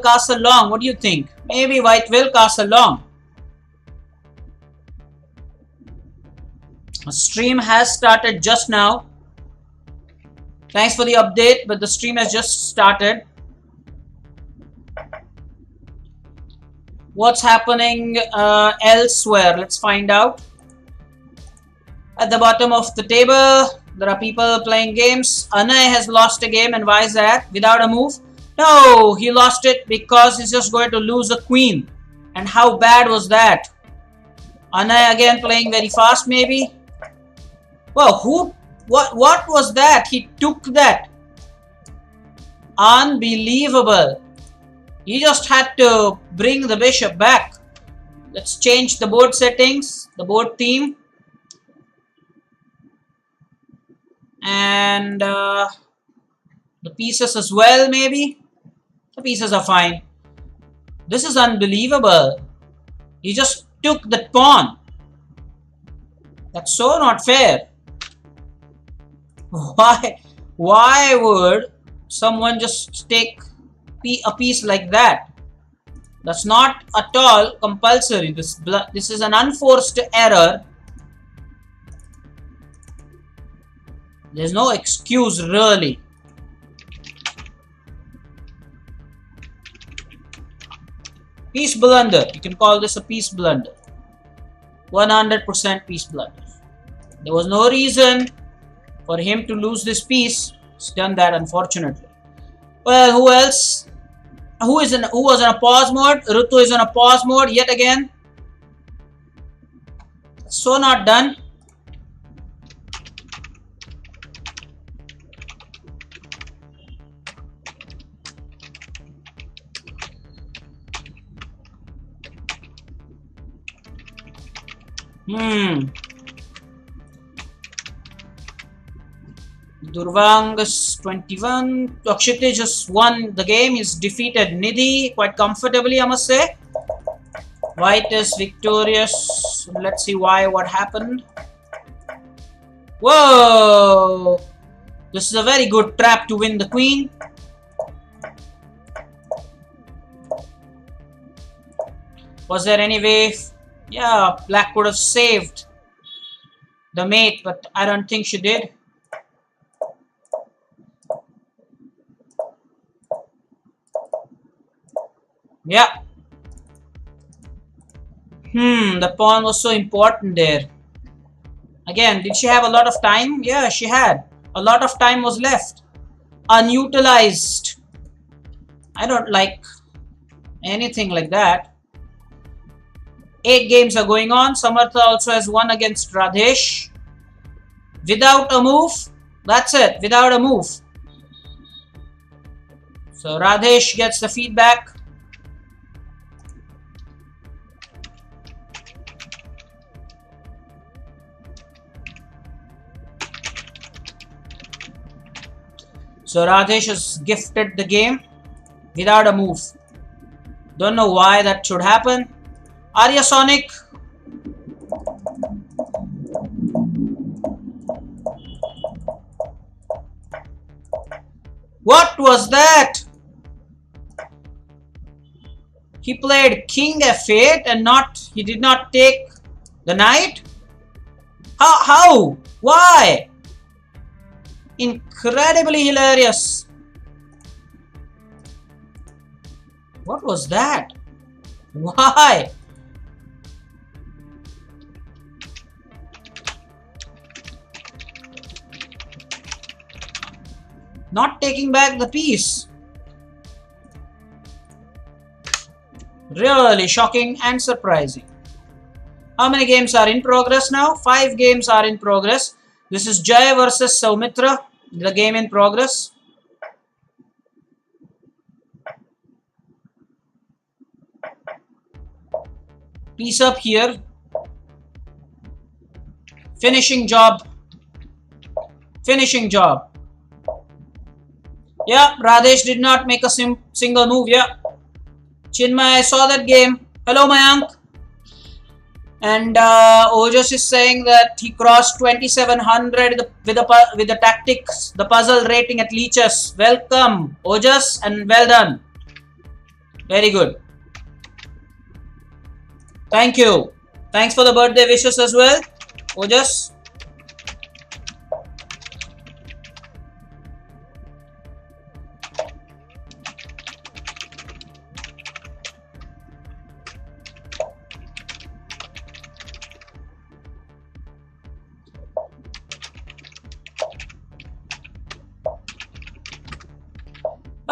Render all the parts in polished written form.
castle long. What do you think? Maybe white will castle long. The stream has started just now. Thanks for the update, but the stream has just started. What's happening elsewhere? Let's find out. At the bottom of the table, there are people playing games. Anay has lost a game, and why is that? Without a move? No, he lost it because he's just going to lose a queen. And how bad was that? Anay again playing very fast, maybe? Well, what was that? He took that. Unbelievable. He just had to bring the bishop back. Let's change the board settings, the board theme. And the pieces as well, maybe. The pieces are fine. This is unbelievable. He just took the pawn. That's so not fair. Why would someone just take a piece like that? That's not at all compulsory. This is an unforced error. There's no excuse really. Piece blunder. You can call this a piece blunder. 100% piece blunder. There was no reason for him to lose this piece. He's done that, unfortunately. Well, who else? Who was in a pause mode? Rutu is in a pause mode yet again. So not done. Durvang is 21. Akshite just won the game. He's defeated Nidhi quite comfortably, I must say. White is victorious. Let's see what happened. Whoa! This is a very good trap to win the queen. Was there any way? Yeah, black could have saved the mate, but I don't think she did. Yeah. The pawn was so important there. Again, did she have a lot of time? Yeah, she had. A lot of time was left. Unutilized. I don't like anything like that. 8 games are going on. Samartha also has won against Radhesh. Without a move. That's it. Without a move. So Radhesh gets the feedback. So Radhesh has gifted the game without a move. Don't know why that should happen. Arya Sonic. What was that? He played King F8 and he did not take the knight? How? Why? Incredibly hilarious. What was that? Why? Not taking back the piece. Really shocking and surprising. How many games are in progress now? 5 games are in progress. This is Jay versus Samitra, the game in progress. Piece up here. Finishing job. Finishing job. Yeah, Radhesh did not make a single move. Yeah. Chinmay, I saw that game. Hello, Mayank. And Ojas is saying that he crossed 2700 with the tactics, the puzzle rating at Leeches. Welcome, Ojas, and well done. Very good. Thank you. Thanks for the birthday wishes as well, Ojas.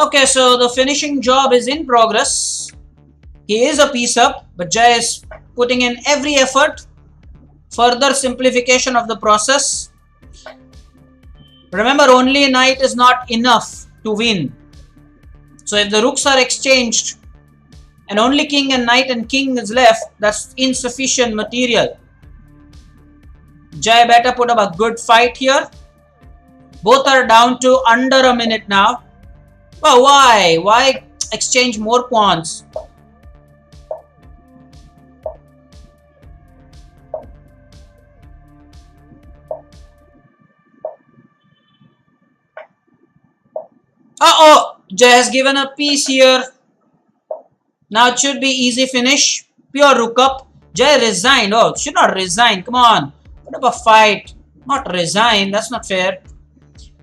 Okay, so the finishing job is in progress. He is a piece up, but Jay is putting in every effort. Further simplification of the process. Remember, only a knight is not enough to win. So if the rooks are exchanged and only king and knight and king is left, that's insufficient material. Jay better put up a good fight here. Both are down to under a minute now. Oh, why? Why exchange more pawns? Uh-oh! Jay has given a piece here. Now it should be easy finish. Pure rook up. Jay resigned. Oh, should not resign. Come on. Put up a fight. Not resign. That's not fair.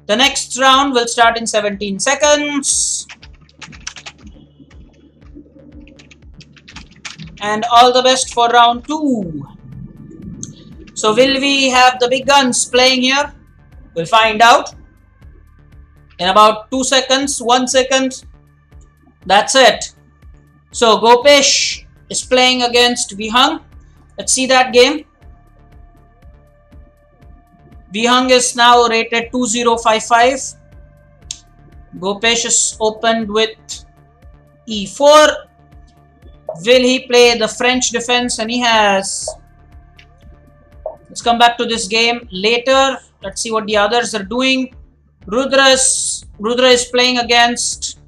The next round will start in 17 seconds. And all the best for round 2. So will we have the big guns playing here? We'll find out. In about 2 seconds, 1 second. That's it. So Gopesh is playing against Vihang. Let's see that game. Vihang is now rated 2055. Gopesh is opened with e4. Will he play the French defense? And he has. Let's come back to this game later. Let's see what the others are doing. Rudra is playing against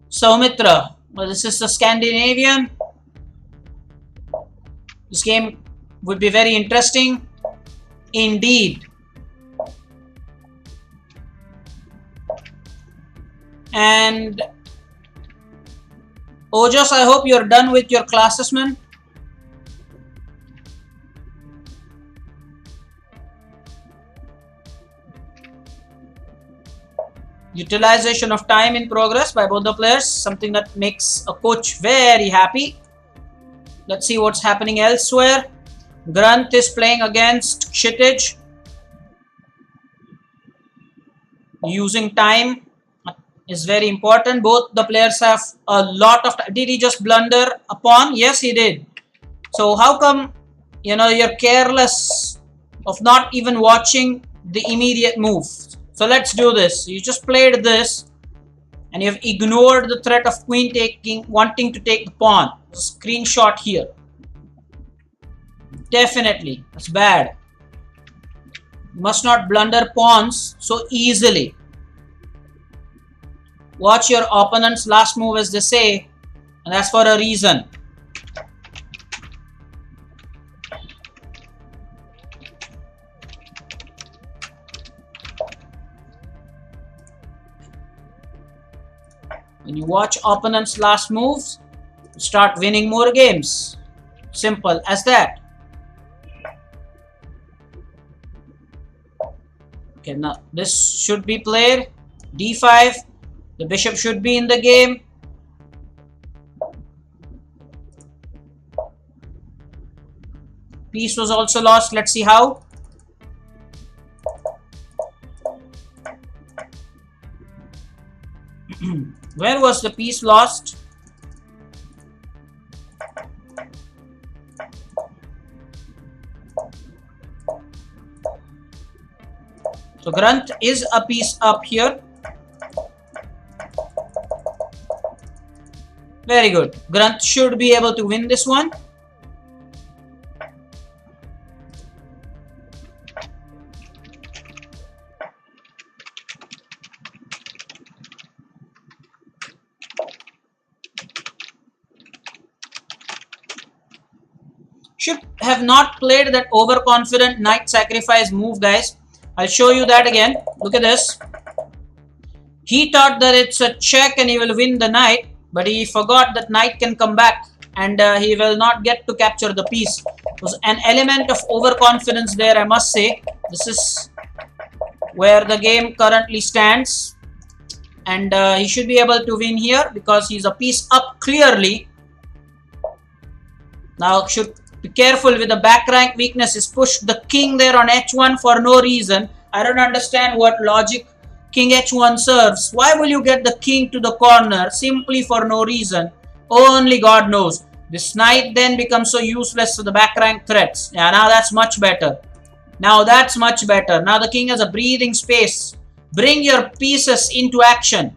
Samitra. Well, this is the Scandinavian. This game would be very interesting indeed. And Ojas, I hope you're done with your classes, man. Utilization of time in progress by both the players, something that makes a coach very happy. Let's see what's happening elsewhere. Granth is playing against Kshitij. Using time is very important. Both the players have a lot of time. Did he just blunder a pawn? Yes, he did. So how come, you're careless of not even watching the immediate move? So let's do this. You just played this and you've ignored the threat of queen wanting to take the pawn. Screenshot here. Definitely, that's bad. You must not blunder pawns so easily. Watch your opponent's last move, as they say, and that's for a reason. When you watch opponent's last moves, you start winning more games. Simple as that. Okay, now this should be played. D5. The bishop should be in the game. Piece was also lost. Let's see how. Where was the piece lost? So Granth is a piece up here. Very good. Granth should be able to win this one. Should have not played that overconfident knight sacrifice move, guys. I'll show you that again. Look at this. He thought that it's a check and he will win the knight, but he forgot that knight can come back and he will not get to capture the piece. It was an element of overconfidence there, I must say. This is where the game currently stands, and he should be able to win here because he's a piece up clearly. Now should be careful with the back rank weakness. Is pushed the king there on h1 for no reason. I don't understand what logic king h1 serves. Why will you get the king to the corner simply for no reason? Only God knows. This knight then becomes so useless to the back rank threats. Yeah, now that's much better. Now that's much better. Now the king has a breathing space. Bring your pieces into action.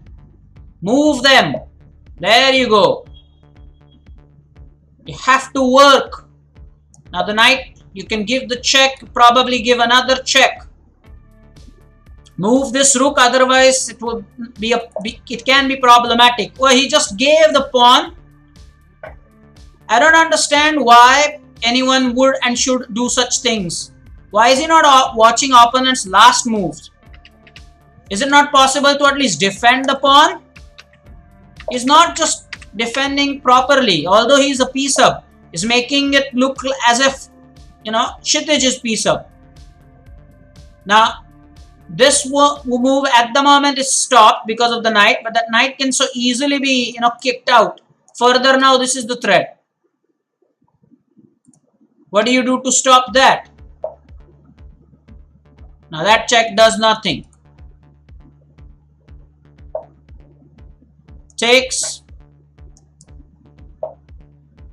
Move them. There you go. You have to work. Now the knight, you can give the check, probably give another check. Move this rook, otherwise it will be it can be problematic. Well, he just gave the pawn. I don't understand why anyone would and should do such things. Why is he not watching opponent's last moves? Is it not possible to at least defend the pawn? He's not just defending properly, although he's a piece up. He's making it look as if, Kshitij is piece up. Now, this move at the moment is stopped because of the knight, but that knight can so easily be, kicked out. Further now, this is the threat. What do you do to stop that? Now that check does nothing. Takes.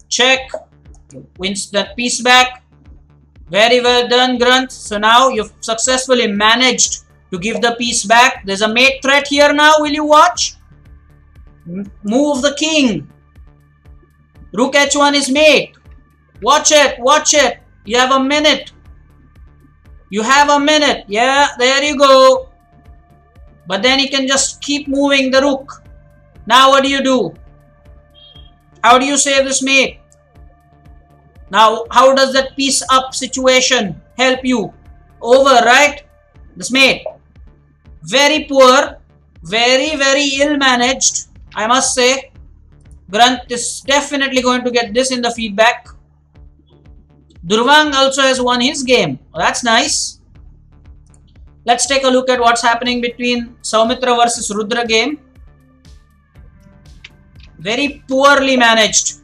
Check. Wins that piece back. Very well done, Grunt. So now you've successfully managed to give the piece back. There's a mate threat here now. Will you watch? Move the king. Rook h1 is mate. Watch it. Watch it. You have a minute. You have a minute. Yeah, there you go. But then you can just keep moving the rook. Now what do you do? How do you save this mate? Now, how does that piece up situation help you? Over, right? This mate. Very poor. Very, very ill managed, I must say. Grunt is definitely going to get this in the feedback. Durvang also has won his game. Oh, that's nice. Let's take a look at what's happening between Samitra versus Rudra game. Very poorly managed.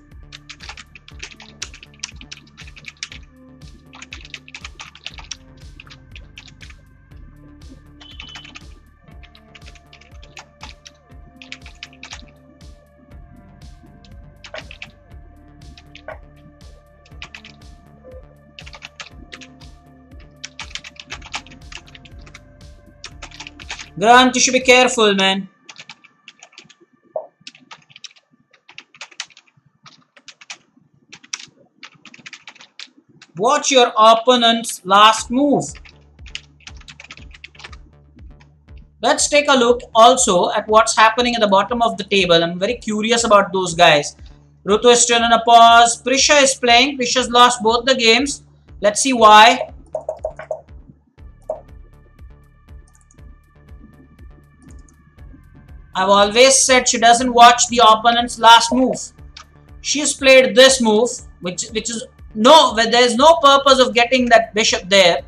Grant, you should be careful, man. Watch your opponent's last move. Let's take a look also at what's happening at the bottom of the table. I'm very curious about those guys. Rutu is still on a pause. Prisha is playing. Prisha's lost both the games. Let's see why. I've always said she doesn't watch the opponent's last move. She's played this move, which is where there's no purpose of getting that bishop there.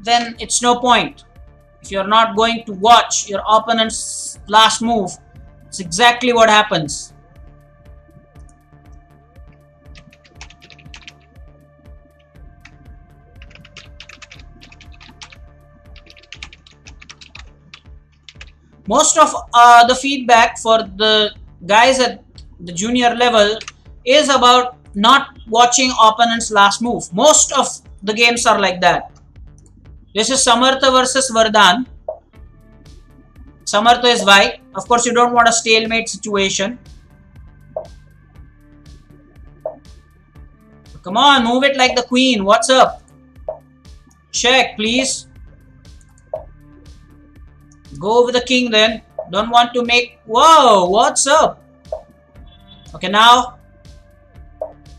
Then it's no point. If you're not going to watch your opponent's last move, it's exactly what happens. Most of the feedback for the guys at the junior level is about not watching opponent's last move. Most of the games are like that. This is Samartha versus Vardhan. Samartha is white. Of course, you don't want a stalemate situation. Come on, move it like the queen. What's up? Check, please. Go with the king then. Don't want to make... Whoa, what's up? Okay, now.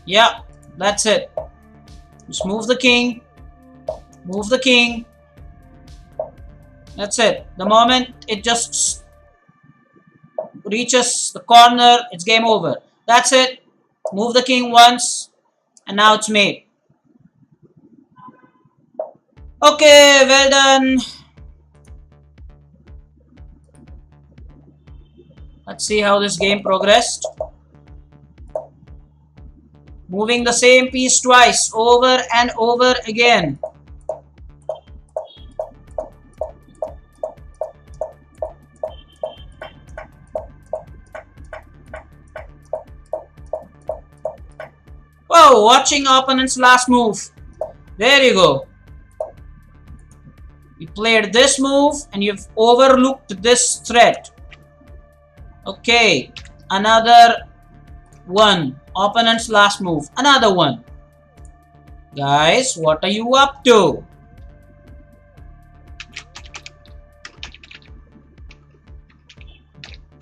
Yeah, that's it. Just move the king. Move the king. That's it. The moment it just reaches the corner, it's game over. That's it. Move the king once, and now it's mate. Okay, well done. Let's see how this game progressed. Moving the same piece twice, over and over again. Oh, watching opponent's last move. There you go. You played this move and you've overlooked this threat. Okay, another one. Opponent's last move. Another one. Guys, what are you up to?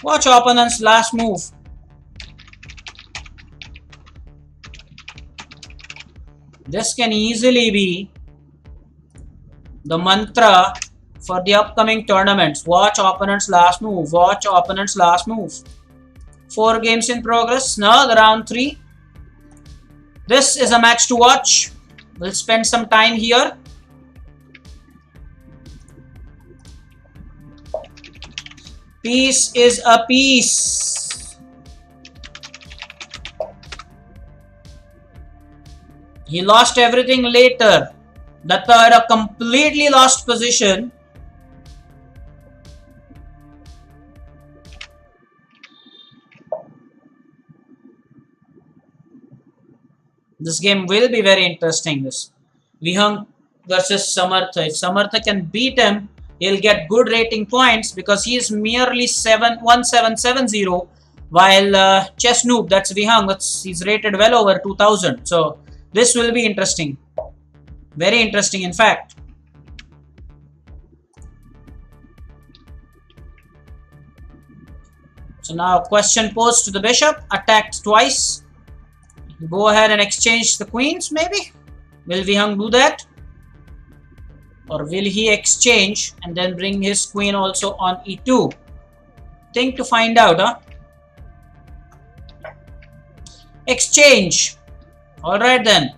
Watch opponent's last move. This can easily be the mantra for the upcoming tournaments. Watch opponent's last move. Watch opponent's last move. 4 games in progress. Now the round 3. This is a match to watch. We'll spend some time here. Piece is a piece. He lost everything later. Datta had a completely lost position. This game will be very interesting. This Vihang versus Samartha. If Samartha can beat him, he'll get good rating points because he is merely 1770, while Chess Noob, that's Vihang, he's rated well over 2000. So this will be interesting. Very interesting, in fact. So now question posed to the bishop, attacked twice. Go ahead and exchange the queens, maybe? Will Vihang do that? Or will he exchange and then bring his queen also on e2? Think to find out, huh? Exchange. Alright then.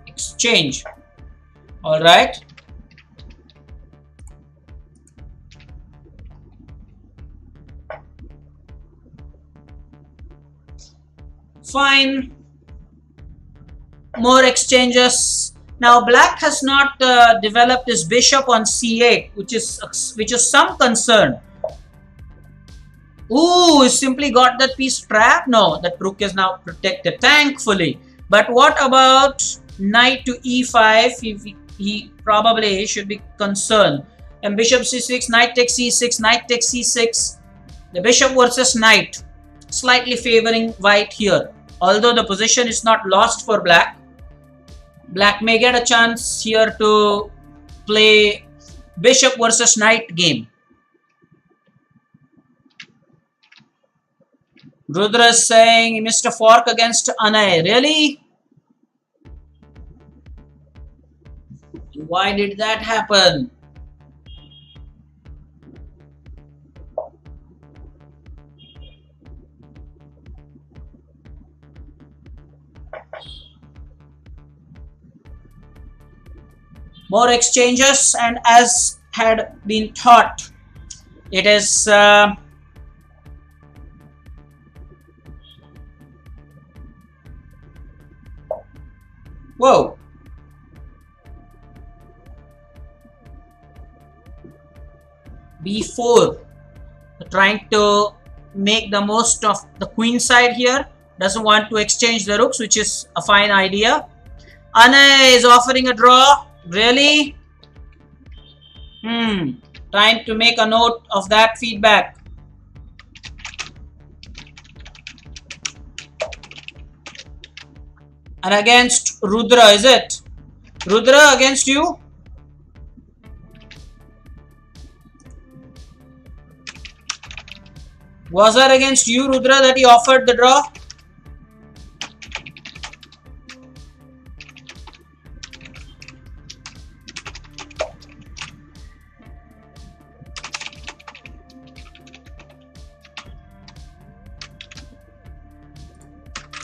Exchange. Alright. Fine. More exchanges. Now black has not developed his bishop on c8, which is some concern. Ooh, he simply got that piece trapped. No, that rook is now protected, thankfully. But what about knight to e5? He probably should be concerned. And bishop c6, knight takes c6, knight takes c6. The bishop versus knight, slightly favoring white here. Although the position is not lost for black. Black may get a chance here to play bishop versus knight game. Rudra is saying he missed a fork against Anay. Really? Why did that happen? More exchanges, and as had been thought, it is whoa. b4, trying to make the most of the queen side here. Doesn't want to exchange the rooks, which is a fine idea. Anay is offering a draw. Really? Time to make a note of that feedback. And against Rudra, is it? Rudra against you? Was that against you, Rudra, that he offered the draw?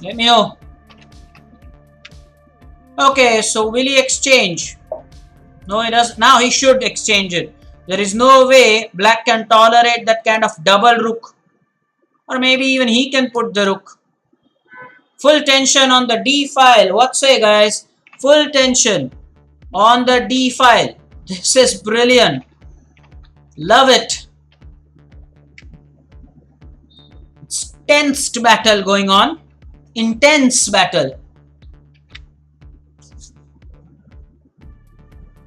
Let me know. Okay, so will he exchange? No, he does. Now he should exchange it. There is no way black can tolerate that kind of double rook. Or maybe even he can put the rook. Full tension on the D file. What say, guys? Full tension on the D file. This is brilliant. Love it. It's tensed battle going on. Intense battle.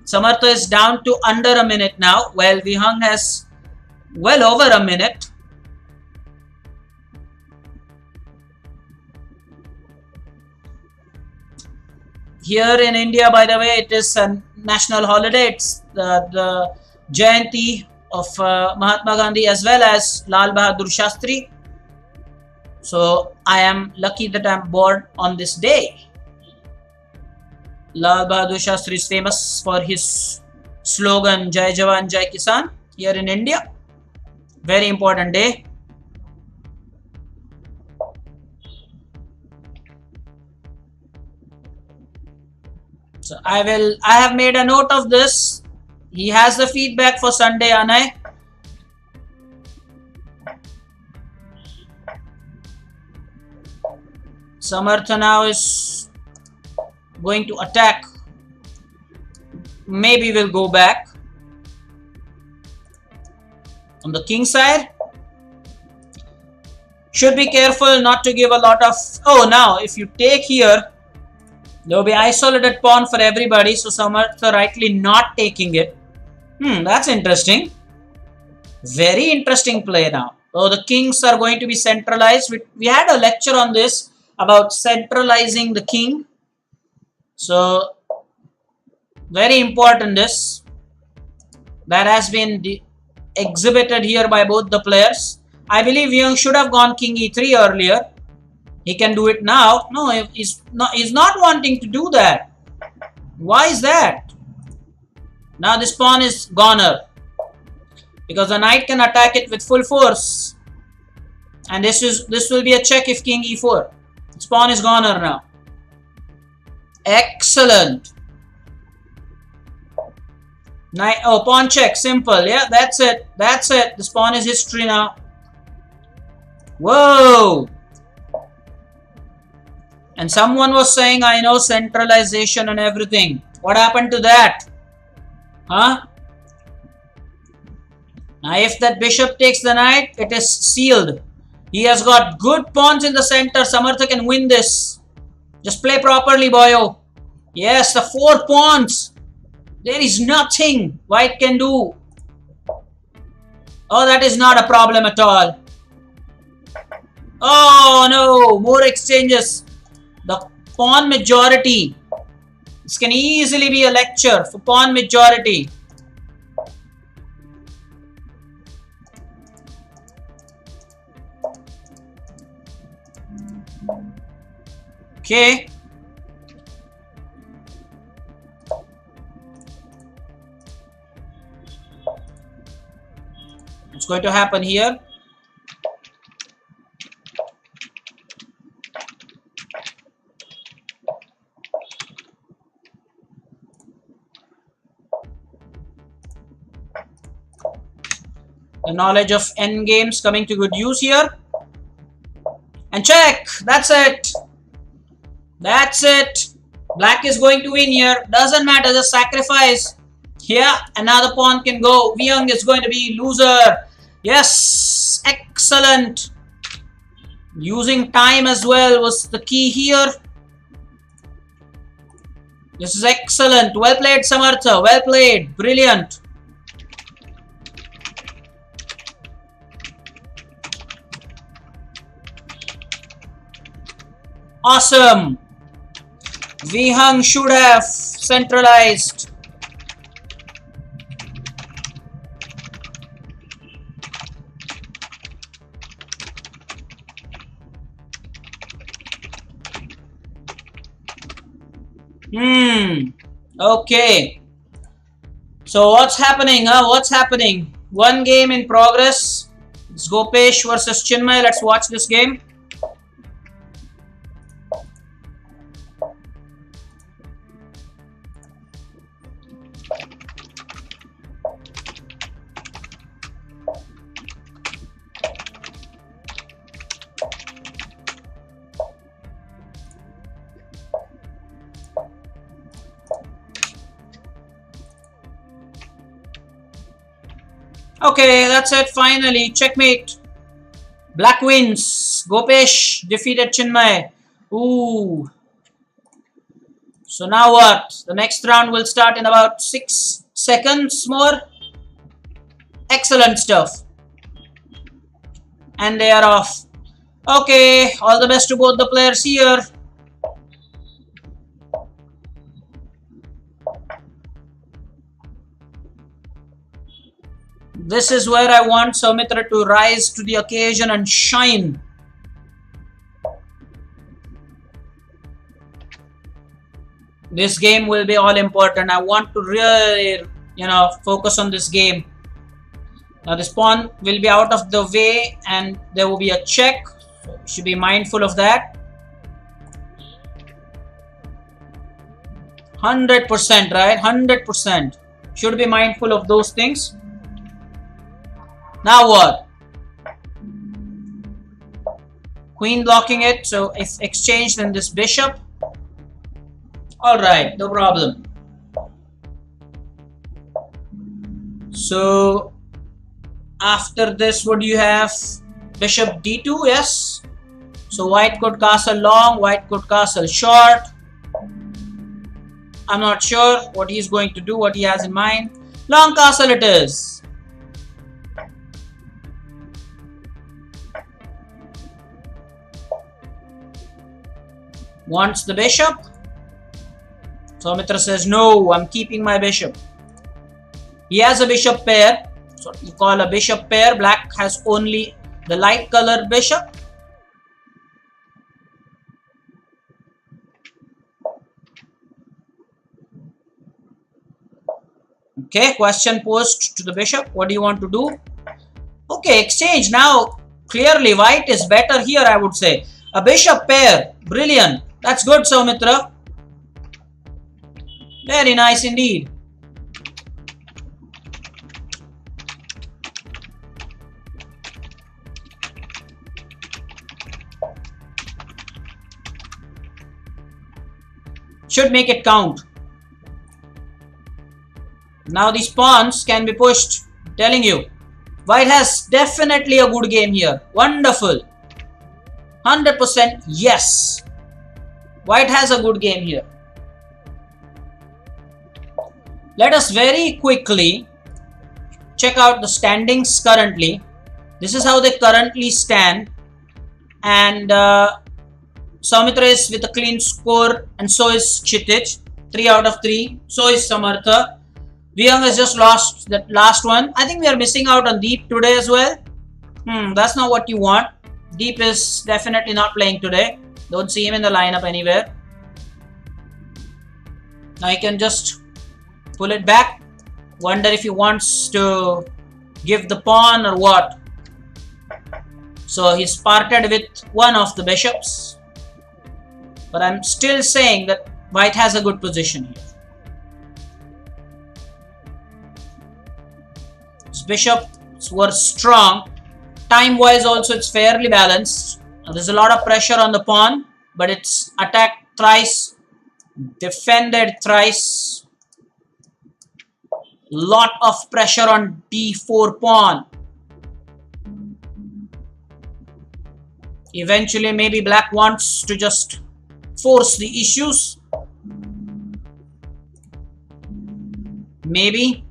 Samartha is down to under a minute now, while Vihang has well over a minute. Here in India, by the way, it is a national holiday. It's the Jayanti of Mahatma Gandhi as well as Lal Bahadur Shastri. So I am lucky that I am born on this day. Lal Bahadur Shastri is famous for his slogan Jai Jawan Jai Kisan here in India. Very important day. So I have made a note of this. He has the feedback for Sunday, Anay. Samartha now is going to attack. Maybe we'll go back. On the king side, should be careful not to give a lot of... Oh, now if you take here, there will be isolated pawn for everybody. So Samartha rightly not taking it. That's interesting. Very interesting play now. So the kings are going to be centralized. We had a lecture on this about centralizing the king. So very important this. That has been exhibited here by both the players. I believe Vihang should have gone king e3 earlier. He can do it now. No, he's not wanting to do that. Why is that? Now this pawn is goner. Because the knight can attack it with full force. And this will be a check if king e4. This pawn is goner now. Excellent. Knight, oh, pawn check. Simple. Yeah, that's it. That's it. This pawn is history now. Whoa. And someone was saying, I know centralization and everything. What happened to that? Huh? Now if that bishop takes the knight, it is sealed. He has got good pawns in the center. Samartha can win this. Just play properly, boyo. Yes, the 4 pawns. There is nothing white can do. Oh, that is not a problem at all. Oh no, more exchanges. The pawn majority. This can easily be a lecture for pawn majority. Okay. What's going to happen here? The knowledge of endgames coming to good use here. And check. That's it. That's it. Black is going to win here. Doesn't matter. The sacrifice. Here, another pawn can go. Vihang is going to be loser. Yes. Excellent. Using time as well was the key here. This is excellent. Well played, Samartha. Well played. Brilliant. Awesome. Vihang should have centralized. Okay. So what's happening? What's happening? One game in progress. It's Gopesh versus Chinmay. Let's watch this game. Okay, that's it. Finally, checkmate. Black wins. Gopesh defeated Chinmay. Ooh. So now what? The next round will start in about 6 seconds more. Excellent stuff. And they are off. Okay, all the best to both the players here. This is where I want Samitra to rise to the occasion and shine. This game will be all important. I want to really, focus on this game. Now this pawn will be out of the way and there will be a check. So you should be mindful of that. 100%, right? 100%. Should be mindful of those things. Now what? Queen blocking it. So if exchanged, then this bishop. Alright, no problem. So after this, what do you have? Bishop d2, yes. So white could castle long, white could castle short. I'm not sure what he's going to do, what he has in mind. Long castle it is. Wants the bishop. So Mithra says, no, I'm keeping my bishop. He has a bishop pair. So you call a bishop pair. Black has only the light colored bishop. Okay, question posed to the bishop. What do you want to do? Okay, exchange. Now, clearly white is better here, I would say. A bishop pair. Brilliant. That's good, Samitra. Very nice indeed. Should make it count. Now these pawns can be pushed. I'm telling you. White has definitely a good game here. Wonderful. 100% yes. White has a good game here. Let us very quickly check out the standings currently. This is how they currently stand. And Samitra is with a clean score, and so is Chitij. 3 out of 3. So is Samartha. Vihang has just lost that last one. I think we are missing out on Deep today as well. That's not what you want. Deep is definitely not playing today. Don't see him in the lineup anywhere. Now you can just pull it back. Wonder if he wants to give the pawn or what. So he's parted with one of the bishops. But I'm still saying that white has a good position here. His bishops were strong. Time-wise also it's fairly balanced. Now, there's a lot of pressure on the pawn, but it's attacked thrice, defended thrice. Lot of pressure on d4 pawn. Eventually maybe black wants to just force the issues. Maybe.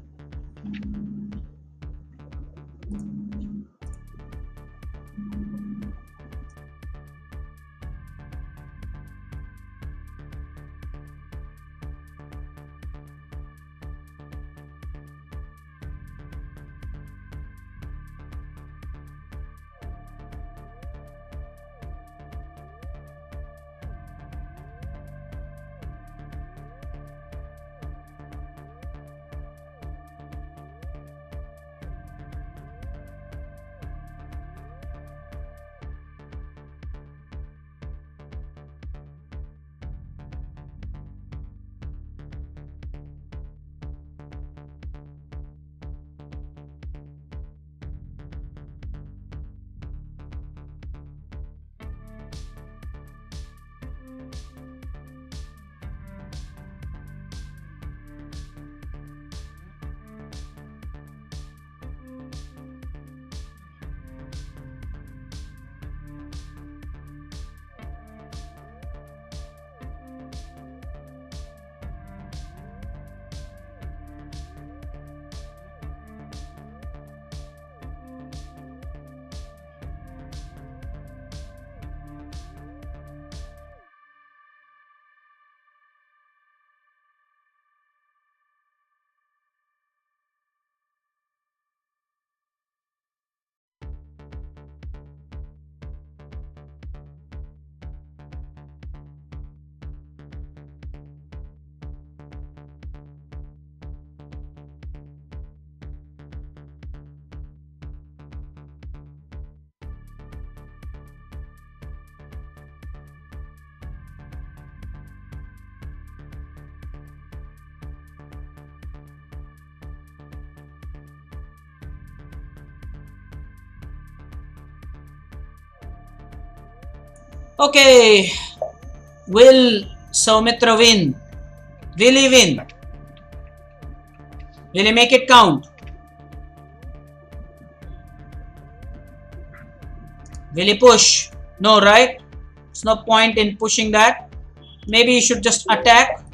Okay, will Samitra win? Will he win? Will he make it count? Will he push? No, right? There's no point in pushing that. Maybe he should just attack.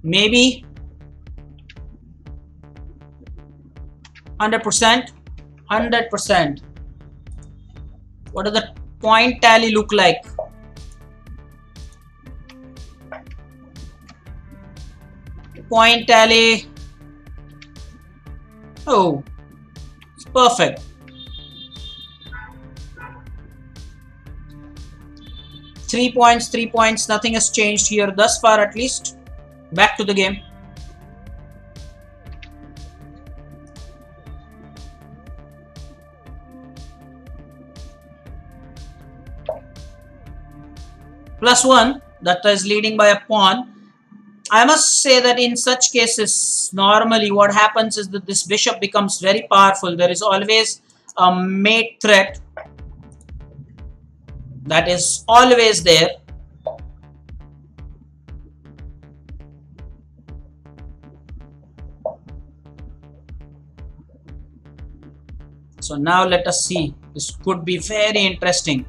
Maybe. 100%. 100%. What does the point tally look like? Point tally. Oh, it's perfect. 3 points, 3 points. Nothing has changed here thus far, at least. Back to the game. +1, that is leading by a pawn. I must say that in such cases, normally what happens is that this bishop becomes very powerful. There is always a mate threat that is always there. So now let us see. This could be very interesting.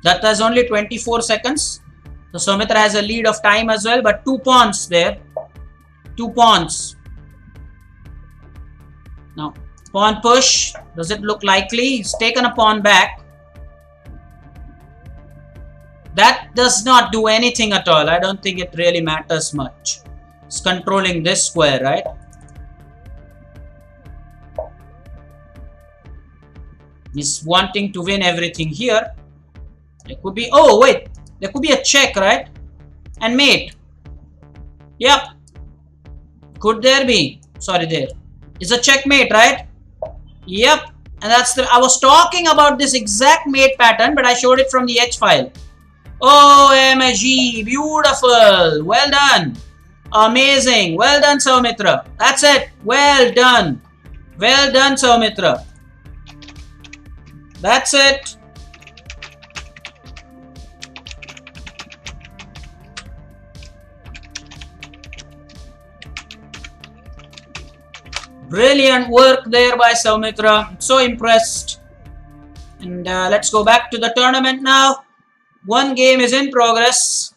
That is only 24 seconds. So Samitra has a lead of time as well, but 2 pawns there. 2 pawns. Now, pawn push. Does it look likely? He's taken a pawn back. That does not do anything at all. I don't think it really matters much. It's controlling this square, right? He's wanting to win everything here. There could be, oh wait, there could be a check, right? And mate. Yep. Could there be? Sorry, there. It's a checkmate, right? Yep. And that's the, I was talking about this exact mate pattern, but I showed it from the H file. OMG, beautiful. Well done. Amazing. Well done, Samitra. That's it. Well done. Well done, Samitra. That's it. Brilliant work there by Samitra. I'm so impressed. And let's go back to the tournament now. One game is in progress.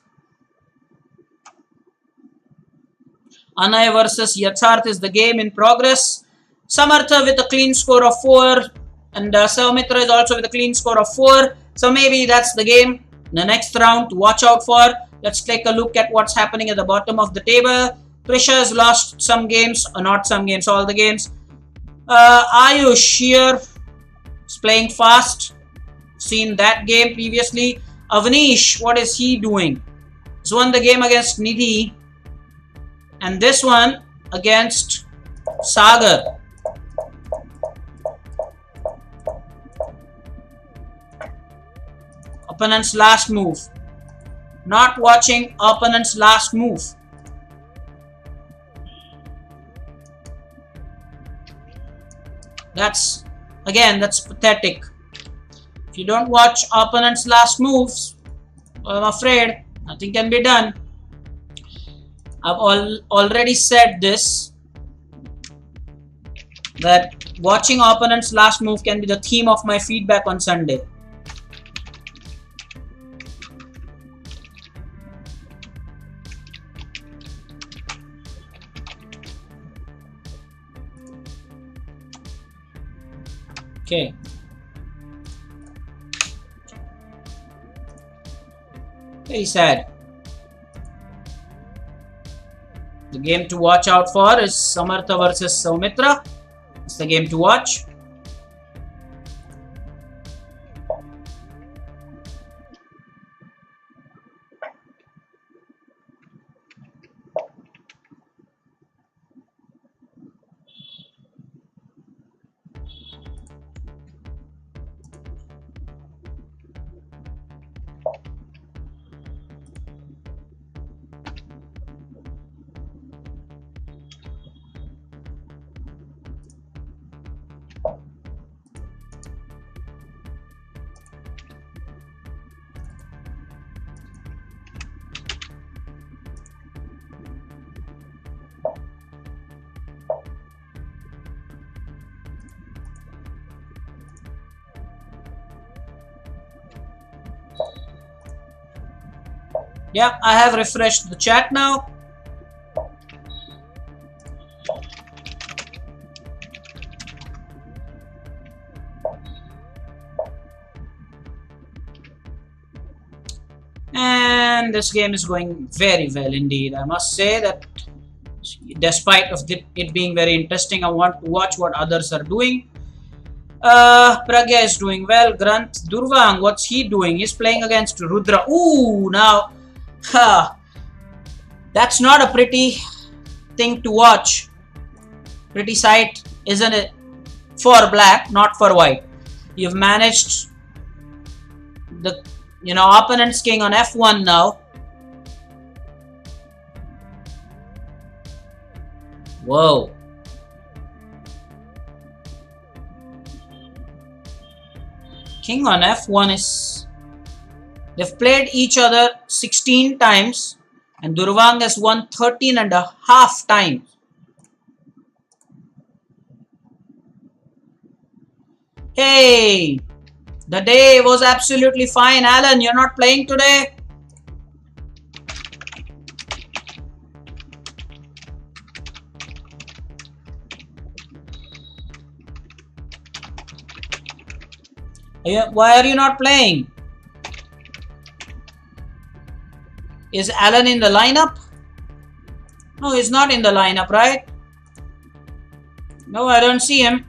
Anay versus Yatharth is the game in progress. Samartha with a clean score of 4. And Samitra is also with a clean score of 4. So maybe that's the game. The next round to watch out for. Let's take a look at what's happening at the bottom of the table. Prisha has lost some games, or not some games, all the games. Ayush here is playing fast. Seen that game previously. Avnish, what is he doing? He's won the game against Nidhi. And this one against Sagar. Opponent's last move. Not watching opponent's last move. That's pathetic. If you don't watch opponent's last moves, I'm afraid nothing can be done. I've already said this, that watching opponent's last move can be the theme of my feedback on Sunday. Okay. Very sad. The game to watch out for is Samartha versus Samitra. It's the game to watch. Yeah, I have refreshed the chat now. And this game is going very well indeed. I must say that despite of it being very interesting, I want to watch what others are doing. Pragya is doing well. Grunt. Durvang, what's he doing? He's playing against Rudra. Ooh, now, that's not a pretty thing to watch. Pretty sight, isn't it? For black, not for white. You've managed the opponent's king on f1 now. Whoa. King on f1 is... They've played each other 16 times and Durvang has won 13.5 times. Hey! The day was absolutely fine. Alan, you're not playing today? Why are you not playing? Is Alan in the lineup? No, he's not in the lineup, right? No, I don't see him.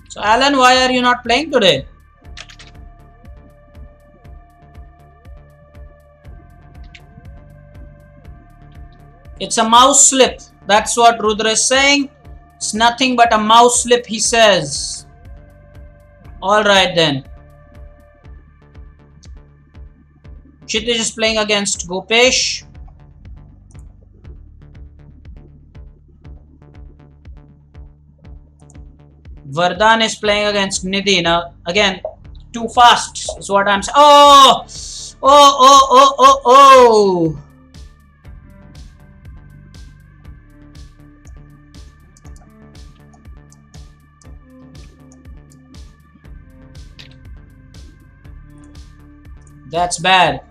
So Alan, why are you not playing today? It's a mouse slip. That's what Rudra is saying. It's nothing but a mouse slip, he says. Alright then. Kshitij is playing against Gopesh. Vardhan is playing against Nidhi. Now, again, too fast is what I'm saying. Oh! Oh, oh, oh, oh, oh! That's bad.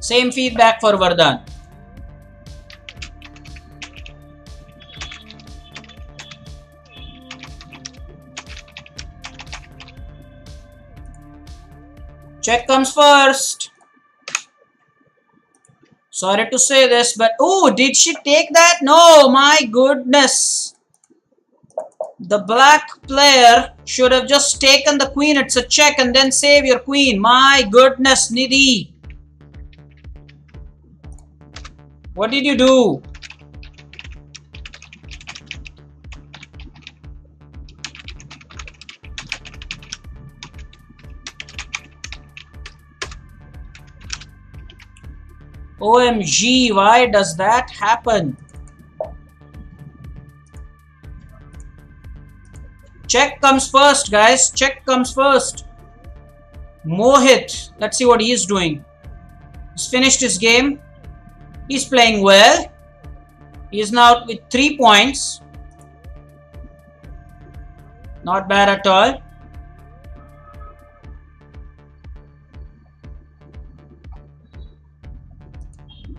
Same feedback for Vardhan. Check comes first. Sorry to say this, but oh, did she take that? No, my goodness. The black player should have just taken the queen. It's a check and then save your queen. My goodness, Nidhi. What did you do? OMG, why does that happen? Check comes first, guys. Check comes first. Mohit. Let's see what he's doing. He's finished his game. He's playing well. He is now with 3 points. Not bad at all.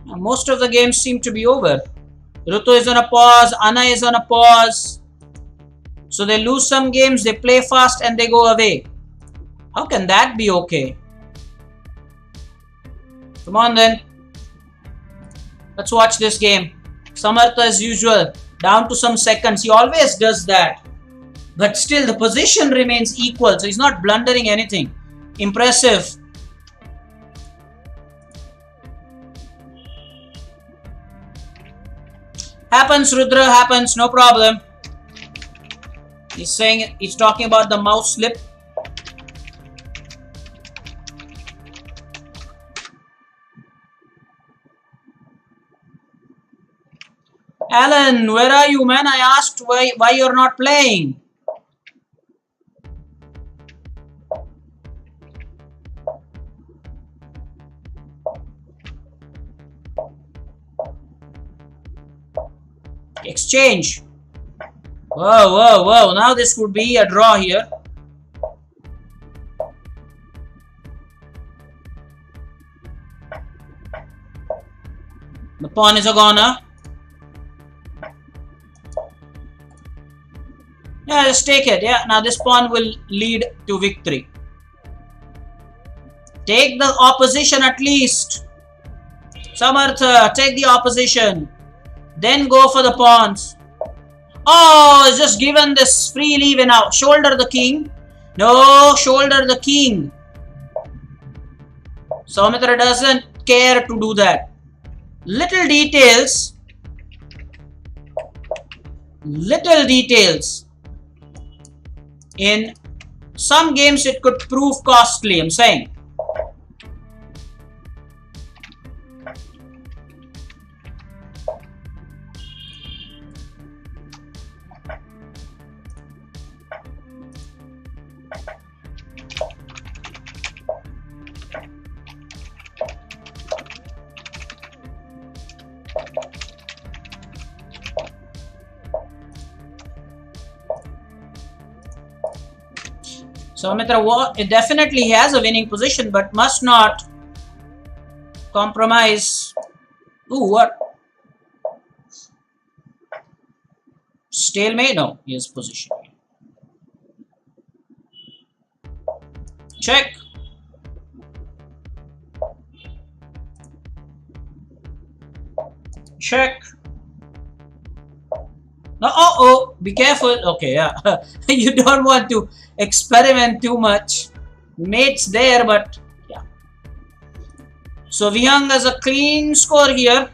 Now, most of the games seem to be over. Rutu is on a pause. Anna is on a pause. So they lose some games, they play fast and they go away. How can that be okay? Come on then. Let's watch this game. Samartha as usual, down to some seconds. He always does that. But still the position remains equal. So he's not blundering anything. Impressive. Happens, Rudra, happens. No problem. He's saying, he's talking about the mouse slip. Alan, where are you, man? I asked why you're not playing. Exchange. Whoa, whoa, whoa. Now this would be a draw here. The pawn is a goner. Yeah, just take it. Yeah, now this pawn will lead to victory. Take the opposition at least. Samartha, take the opposition. Then go for the pawns. Oh, it's just given this free leave now. Shoulder the king. No, shoulder the king. Samitra doesn't care to do that. Little details. In some games it could prove costly, I'm saying. So Mithra, it definitely has a winning position, but must not compromise. Ooh, what? Stalemate? No, he has position. Check. Check. No, oh, be careful. Okay, yeah. You don't want to experiment too much. Mate's there, but yeah. So Vihang has a clean score here.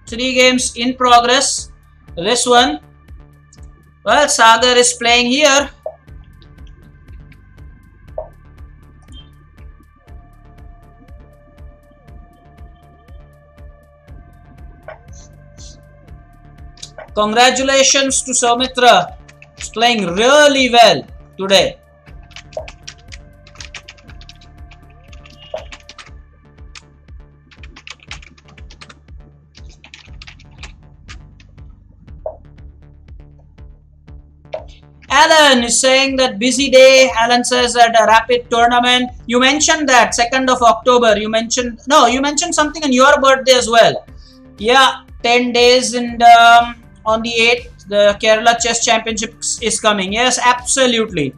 3 games in progress. This one. Well, Sagar is playing here. Congratulations to Samitra. He's playing really well today. Alan is saying that busy day. Alan says at a rapid tournament. You mentioned that 2nd of October. You mentioned something on your birthday as well. Yeah, 10 days and on the 8th, the Kerala Chess Championships is coming. Yes, absolutely.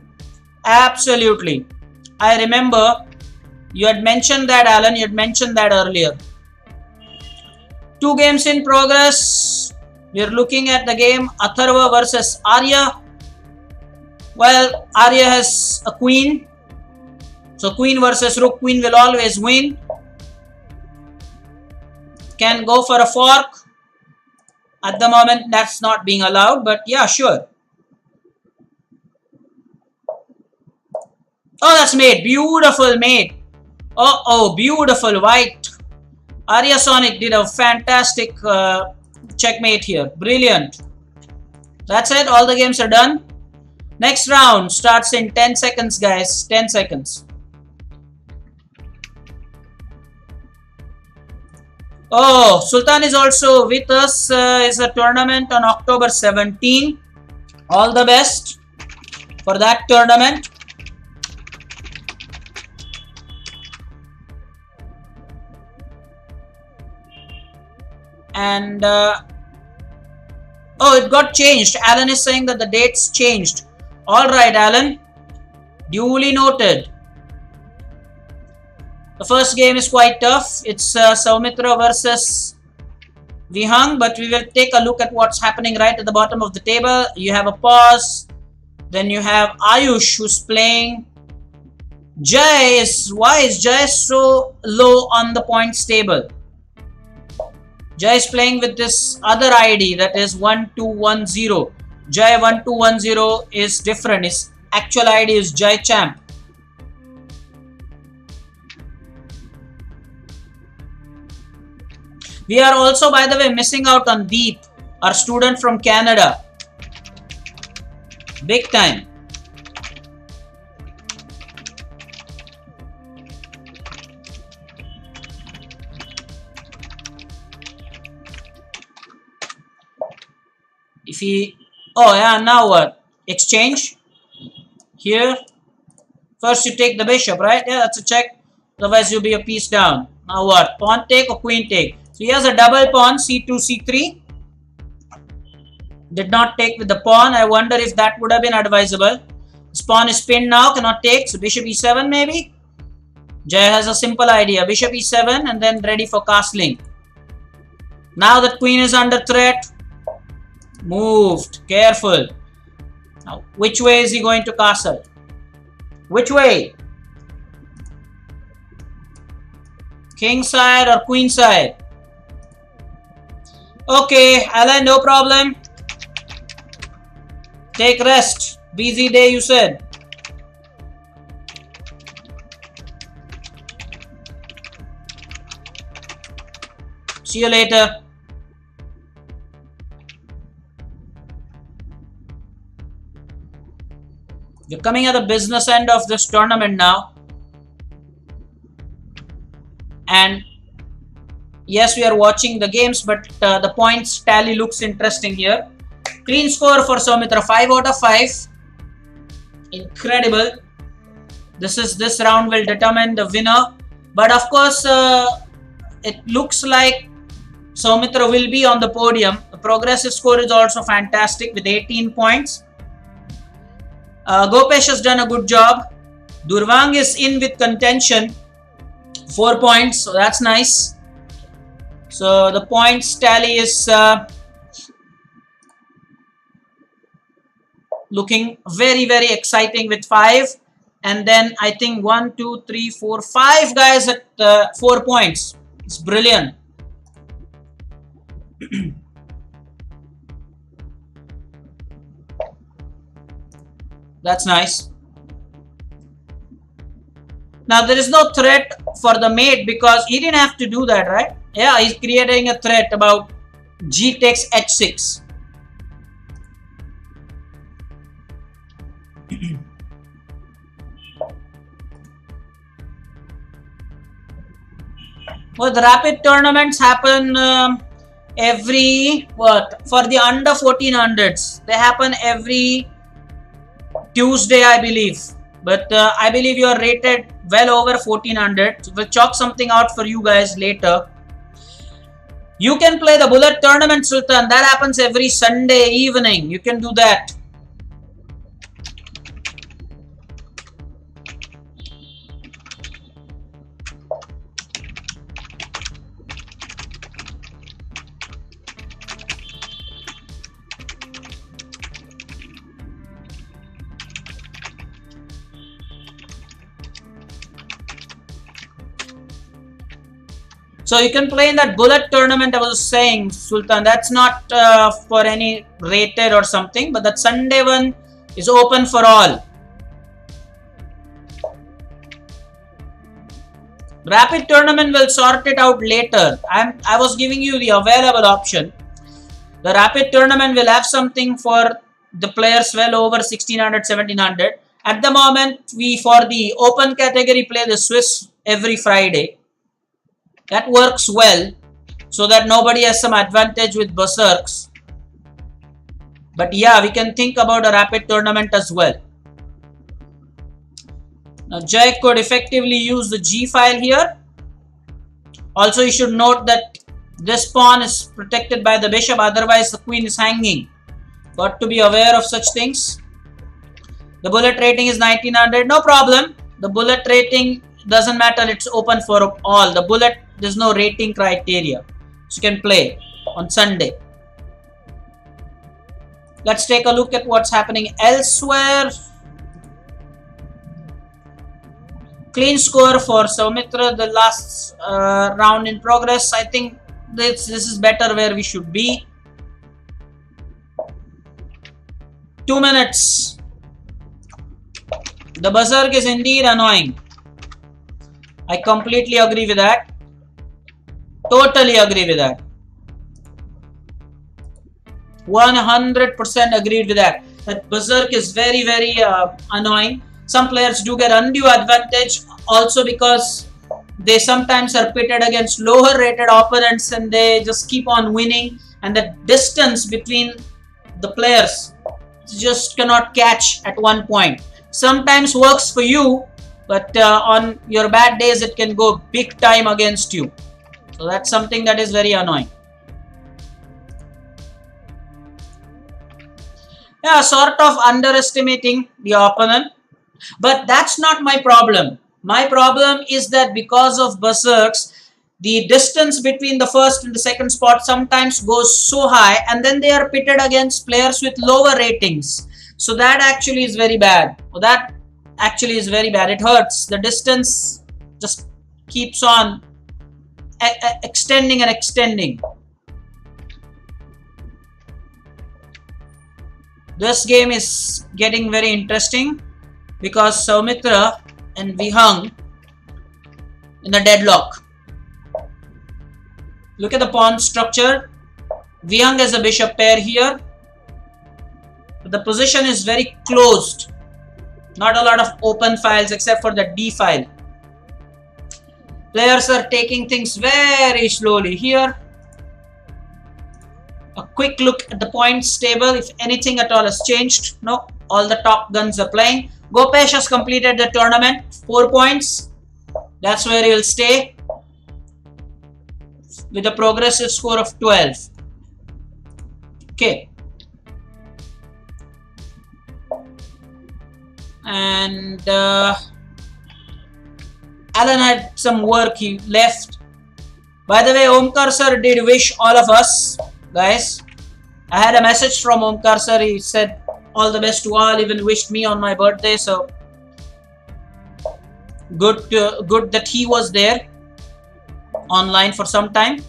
Absolutely. I remember you had mentioned that, Alan. You had mentioned that earlier. 2 games in progress. We are looking at the game Atharva versus Arya. Well, Arya has a queen. So queen versus rook. Queen will always win. Can go for a fork. At the moment, that's not being allowed, but yeah, sure. Oh, that's mate. Beautiful mate. Oh, beautiful white. Arya Sonic did a fantastic checkmate here. Brilliant. That's it. All the games are done. Next round starts in 10 seconds, guys. 10 seconds. Oh, Sultan is also with us. It's a tournament on October 17. All the best for that tournament. And oh, it got changed. Alan is saying that the dates changed. All right, Alan. Duly noted. The first game is quite tough. It's Samitra versus Vihang, but we will take a look at what's happening right at the bottom of the table. You have a pause. Then you have Ayush who's playing. Why is Jay so low on the points table? Jay is playing with this other ID that is 1210. Jay 1210 is different. His actual ID is Jay Champ. We are also, by the way, missing out on Deep, our student from Canada. Big time. If he... Oh, yeah, now what? Exchange? Here. First you take the bishop, right? Yeah, that's a check. Otherwise you'll be a piece down. Now what? Pawn take or queen take? So he has a double pawn, c2, c3. Did not take with the pawn. I wonder if that would have been advisable. This pawn is pinned now, cannot take. So bishop e7 maybe. Jay has a simple idea. Bishop e7 and then ready for castling. Now that queen is under threat. Moved. Careful. Now, which way is he going to castle? Which way? King side or queen side? Okay, Alan, no problem. Take rest. Busy day, you said. See you later. We're coming at the business end of this tournament now. And yes, we are watching the games, but the points tally looks interesting here. Clean score for Samitra, 5 out of 5. Incredible. This round will determine the winner. But of course, it looks like Samitra will be on the podium. The progressive score is also fantastic with 18 points. Gopesh has done a good job. Durvang is in with contention, 4 points, so that's nice. So the points tally is looking very, very exciting with 5. And then I think 1, 2, 3, 4, 5 guys at 4 points. It's brilliant. That's nice. Now there is no threat for the mate because he didn't have to do that, right? Yeah, he's creating a threat about g takes h6. Well, the rapid tournaments happen every, for the under 1400s. They happen every Tuesday, I believe. But I believe you are rated well over 1400. So we'll chalk something out for you guys later. You can play the bullet tournament, Sultan. That happens every Sunday evening. You can do that. So you can play in that bullet tournament I was saying, Sultan. That's not for any rated or something, but that Sunday one is open for all. Rapid tournament will sort it out later. I was giving you the available option. The rapid tournament will have something for the players well over 1600, 1700. At the moment, we for the open category play the Swiss every Friday. That works well, so that nobody has some advantage with berserks. But yeah, we can think about a rapid tournament as well. Now Jay could effectively use the G file here. Also, you should note that this pawn is protected by the bishop, otherwise the queen is hanging. Got to be aware of such things. The bullet rating is 1900, no problem. The bullet rating doesn't matter, it's open for all. The bullet, there's no rating criteria. So you can play on Sunday. Let's take a look at what's happening elsewhere. Clean score for Samitra, the last round in progress. I think this is better where we should be. 2 minutes. The berserk is indeed annoying. I completely agree with that. Totally agree with that. 100% agreed with that. That berserk is very, very annoying. Some players do get undue advantage also because they sometimes are pitted against lower rated opponents and they just keep on winning, and the distance between the players just cannot catch at one point. Sometimes works for you, but on your bad days it can go big time against you. So that's something that is very annoying. Yeah, sort of underestimating the opponent. But that's not my problem. My problem is that because of berserks, the distance between the first and the second spot sometimes goes so high, and then they are pitted against players with lower ratings. So that actually is very bad. That actually is very bad. It hurts. The distance just keeps on extending and extending. This game is getting very interesting because Samitra and Vihang in a deadlock. Look at the pawn structure. Vihang has a bishop pair here. But the position is very closed. Not a lot of open files except for the D file. Players are taking things very slowly here. A quick look at the points table, if anything at all has changed. No, all the top guns are playing. Gopesh has completed the tournament, 4 points. That's where he will stay with a progressive score of 12. Okay. And Alan had some work, he left. By the way, Omkar sir did wish all of us, guys. I had a message from Omkar sir. He said all the best to all, even wished me on my birthday. So good that he was there online for some time.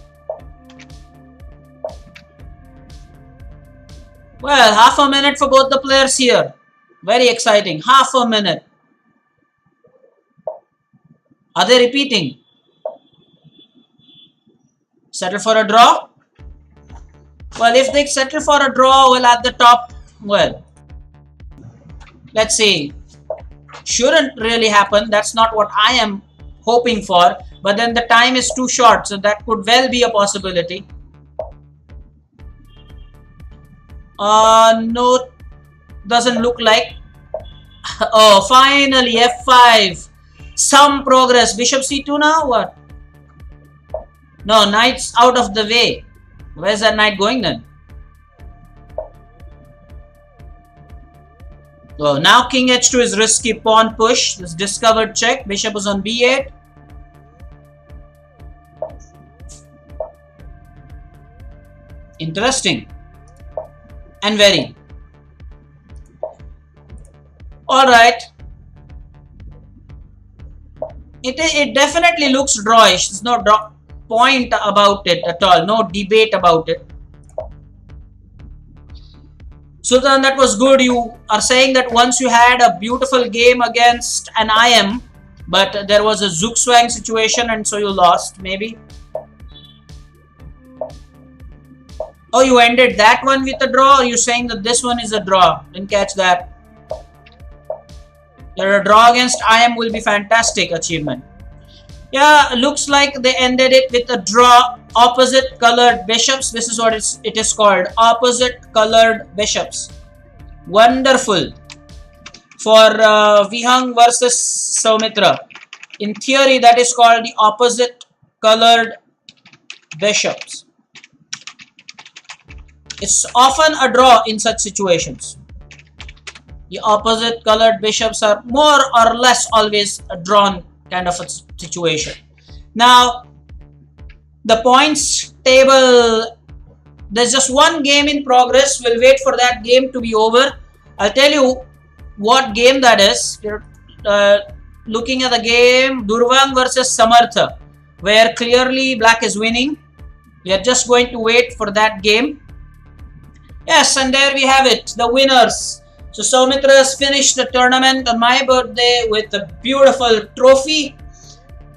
Well, half a minute for both the players here. Very exciting. Half a minute. Are they repeating? Settle for a draw? Well, if they settle for a draw, well, at the top, well, let's see. Shouldn't really happen. That's not what I am hoping for. But then the time is too short, so that could well be a possibility. No, doesn't look like. Oh, finally, F5. Some progress. Bishop C2 now? What? No, knight's out of the way. Where's that knight going then? So now king h2 is risky. Pawn push. This discovered check. Bishop is on b8. Interesting. And very. Alright. It definitely looks drawish. There's no point about it at all. No debate about it. Sultan, that was good. You are saying that once you had a beautiful game against an IM, but there was a Zugzwang situation and so you lost, maybe. Oh, you ended that one with a draw, or you saying that this one is a draw? Didn't catch that. Your draw against IM will be fantastic achievement. Yeah, looks like they ended it with a draw. Opposite colored bishops. This is what it is called. Opposite colored bishops. Wonderful. For Vihang versus Samitra. In theory, that is called the opposite colored bishops. It's often a draw in such situations. The opposite colored bishops are more or less always a drawn kind of a situation. Now, the points table, there's just one game in progress. We'll wait for that game to be over. I'll tell you what game that is. You're looking at the game Durvang versus Samartha, where clearly black is winning. We are just going to wait for that game. Yes, and there we have it, the winners. So Samitra has finished the tournament on my birthday with a beautiful trophy,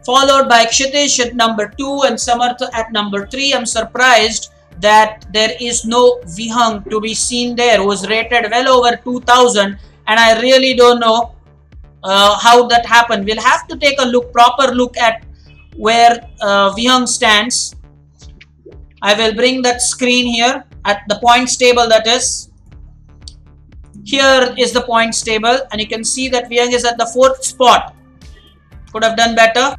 followed by Kshitij at number 2 and Samartha at number 3. I'm surprised that there is no Vihang to be seen there, who was rated well over 2000, and I really don't know how that happened. We'll have to take a proper look at where Vihang stands. I will bring that screen here at the points table, that is. Here is the points table, and you can see that Vihang is at the 4th spot. Could have done better.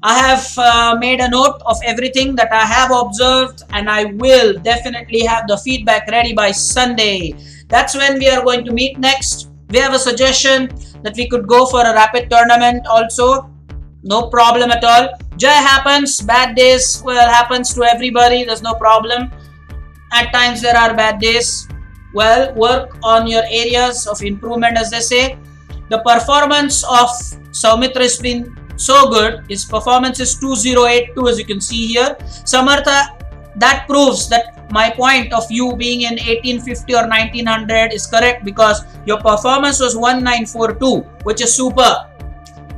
I have made a note of everything that I have observed, and I will definitely have the feedback ready by Sunday. That's when we are going to meet next. We have a suggestion that we could go for a rapid tournament also. No problem at all. Jai happens, bad days, well, happens to everybody. There's no problem. At times there are bad days. Well, work on your areas of improvement, as they say. The performance of Samitra has been so good. His performance is 2082, as you can see here. Samartha, that proves that my point of you being in 1850 or 1900 is correct, because your performance was 1942, which is super.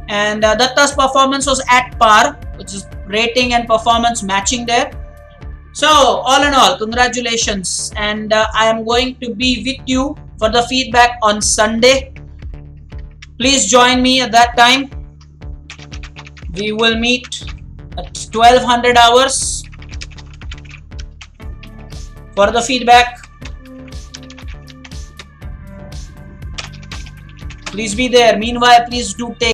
And Datta's performance was at par, which is rating and performance matching there. So all in all, congratulations, and I am going to be with you for the feedback on Sunday. Please join me at that time. We will meet at 1200 hours for the feedback. Please be there. Meanwhile, please do take